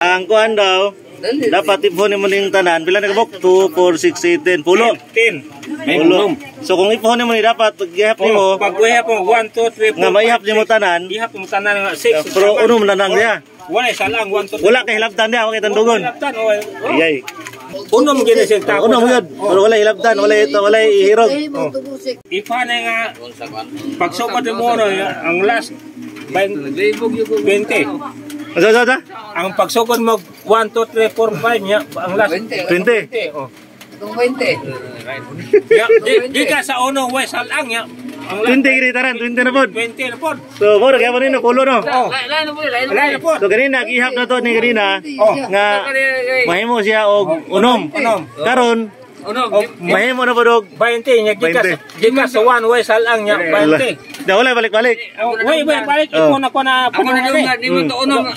Ang kuhan daw, dapat ipunin mo ning tanan. Pila na kabok? 2, 4, 6, 8, 10. Pulo. 10. Pulo. So kung ipunin mo ni dapat, pag-ihap ni mo. Pag-ihap mo, 1, 2, 3, 4, nga maihap ni mo tanan. ihap mo tanan nga 6. Pero uno mo lang niya. Wala isa lang, 1, 2, 3. Wala kay hilabtan niya, okay tandugon. Ayay. Unom gina siyang tapos. Uno mo yun. Pero wala hilabtan, wala ihirog. Ipa na nga, pagsupad mo ang last, 20. Asa? Ang pagsugod mo 1, 2, 3, 4, 5 niya, ang last 20. Oh. 20. Ya, di ka sa uno way salang ya. Ang 20 gini taran, 20 na pod. 20 na pod. So mo kaya mo nino kulo no. Lain na pod. So ganina gihap na to ni ganina nga mahimo siya og unom. Karon mahimo na pod og 20 niya di ka sa one way salang niya 20. Da wala balik-balik. Way balik imo na ko na Ako di mo to unom.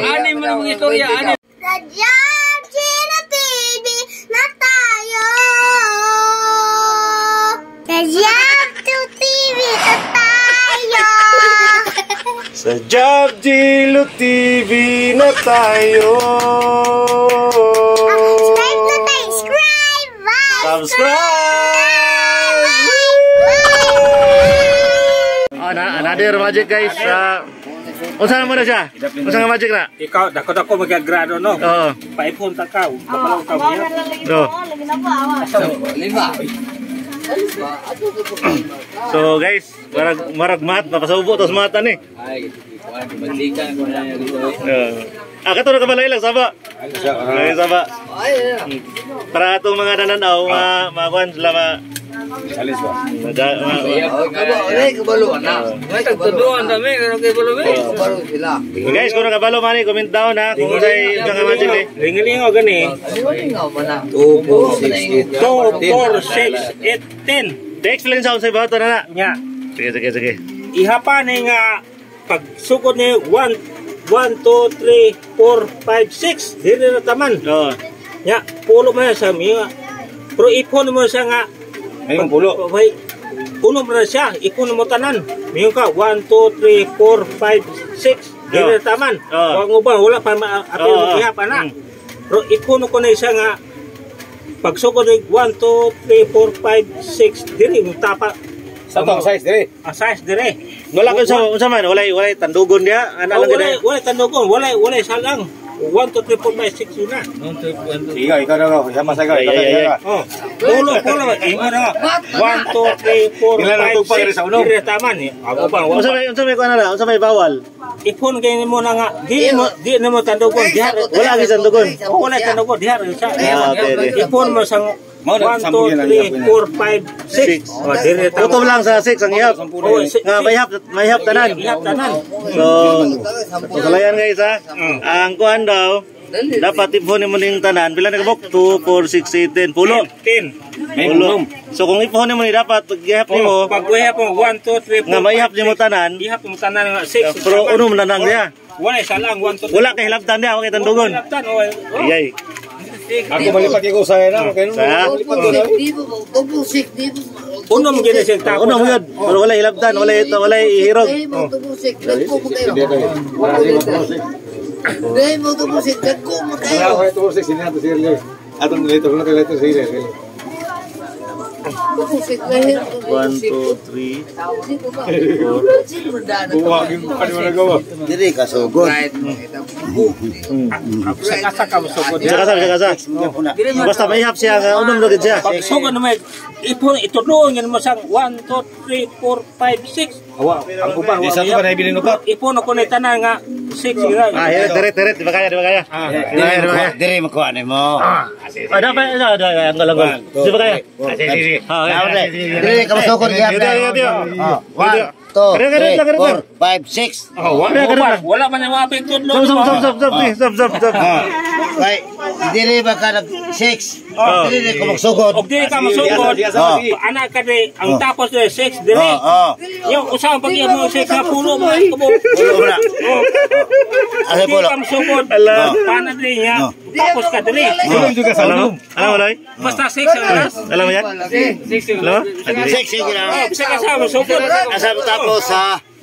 Ani mo ang istorya ani. Sadyang Chino TV na tayo. Sadyang TV na tayo. Sa Job Dilo TV na tayo. Subscribe! Another magic guys. Unsa na mo na siya? Unsa nga magic na? Ikaw dako magagrado no. Oo. Paipon ta ka. Kapalaw ka niya. Do. So guys, marag mat mapasubo tos mata ni. Ay, bandikan ko na dito. Kato na kabalay lang saba. Ay saba. Para atong mga nananaw makuan sila alis ba? Kabalo na. Tagtuduan dami pero kabalo kabalo sila. Guys, kung nakabalo man comment down ha kung say mga magic eh. Lingalingaw gani. Lingaw man na. 2, 4, 6, 8, 10. Explain sa unsay bato na na. Nya. Sige. Ihapa ni nga pagsugod ni 1, 2, 3, 4, 5, 6. Dili na taman. Oo. Ya, pulo man sa mga. Pero ipon mo siya nga. Ayun pulo. May puno mo na siya. Ipon mo tanan. Mayroon ka 1, 2, 3, 4, 5, 6. Dili na taman. Huwag mo ba? Wala pa apil mo ihapa na. Pero ipon ko na siya nga. Pagsugod ni 1, 2, 3, 4, 5, 6. Dili mo tapa. Sa tong size dire. Size dire. Wala ko sa man, wala tandugon dia. Ana lang gid. Wala tandugon, wala salang. 1, 2, 3, 4, 5, 6 yun na. Ikaw na ko. Sama sa ikaw. Oh. Pulo. Imo na. 1, 2, 3, 4, 5, 6. Dire taman eh. Ako pa. Unsa may ko na? Unsa may bawal? Ipon kay mo na nga. Di na mo tandugon. Wala gyud tandugon. Wala tandugon diha sa. Okay. Ipon mo sang 1, 2, 3, 4, 5, 6. Oh, dire taman. Utom lang sa 6 ang ihap. Nga may hap tanan. So, salayan guys ha. Ang kuhan daw, dapat ipunin mo ning tanan. Pila na kabok? 2, 4, 6, 8, 10. Pulo. 10. Pulo. So kung ipunin mo ni dapat, pag-ihap ni mo. Pag-ihap mo, 1, 2, 3, 4, nga maihap ni mo tanan. Ihap mo tanan nga 6. Pero uno mo lang niya. Wala isa lang, 1, 2, 3. Wala kay hilabtan niya, okay tandugon. Ayay. Ako malipag ko sa na, okay no. Unom gina siyang tapos. Uno mo yun. Pero wala hilabtan, wala ihirog. One, two, three, Diri ka sugod. Sa ka musugod. Bisa. Basta may hap siya, unom lugid siya. Pag sugod na may ipon, itulungan mo sang 1, 2, 3, 4, 5, 6. Ang kupang di sa to ba na ibilin upat? Ipon ako na tanan nga 6 gira. Deret, di ba kaya? Diri makuha mo. Ada pa, ada ang galangol. Di ba kaya? Diri ka masukod gyud. 1 2 3 4 5 6. Wala man yung apik tudlo. Stop. Kay diri ba ka nag 6? Diri ka magsugod. Og dili ka masugod. Anak ka di ang tapos 6 dili. Yung usaha pag mo 6 na pulo mo. Pulo na. Dili ka masugod. Pana dili niya. Tapos ka dili. Juga sa unom. Alam mo Loy? Basta 6 ang oras. Alam mo yan? 6 Alam? 6 Bisa ka sa masugod. Asa tapos sa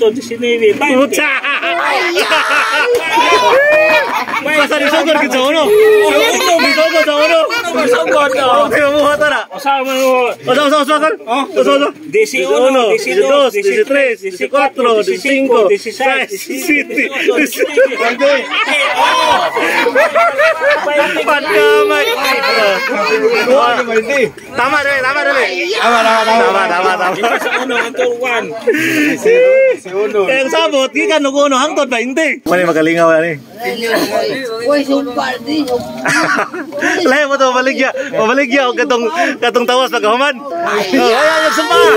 18, 19, 20. Pucha! Basta disogor kita uno. Disogor sa uno. Masugod ko. Okay, mo hata na. Usaha mo. Usa kan? Usa. 11, 12, 13, 14, 15, 16, 17. Pagkamay. Tama dali. Tama. Sa uno until 1. Kaya sabot, di ka nuguno hangtod 20. Mani magalingaw ni. Uy, sumpah di. Lahi mo to mabaligya og katong tawas pagkahuman. Ay, sumpah.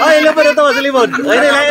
Ay, laban na tawas sa limod. Ay,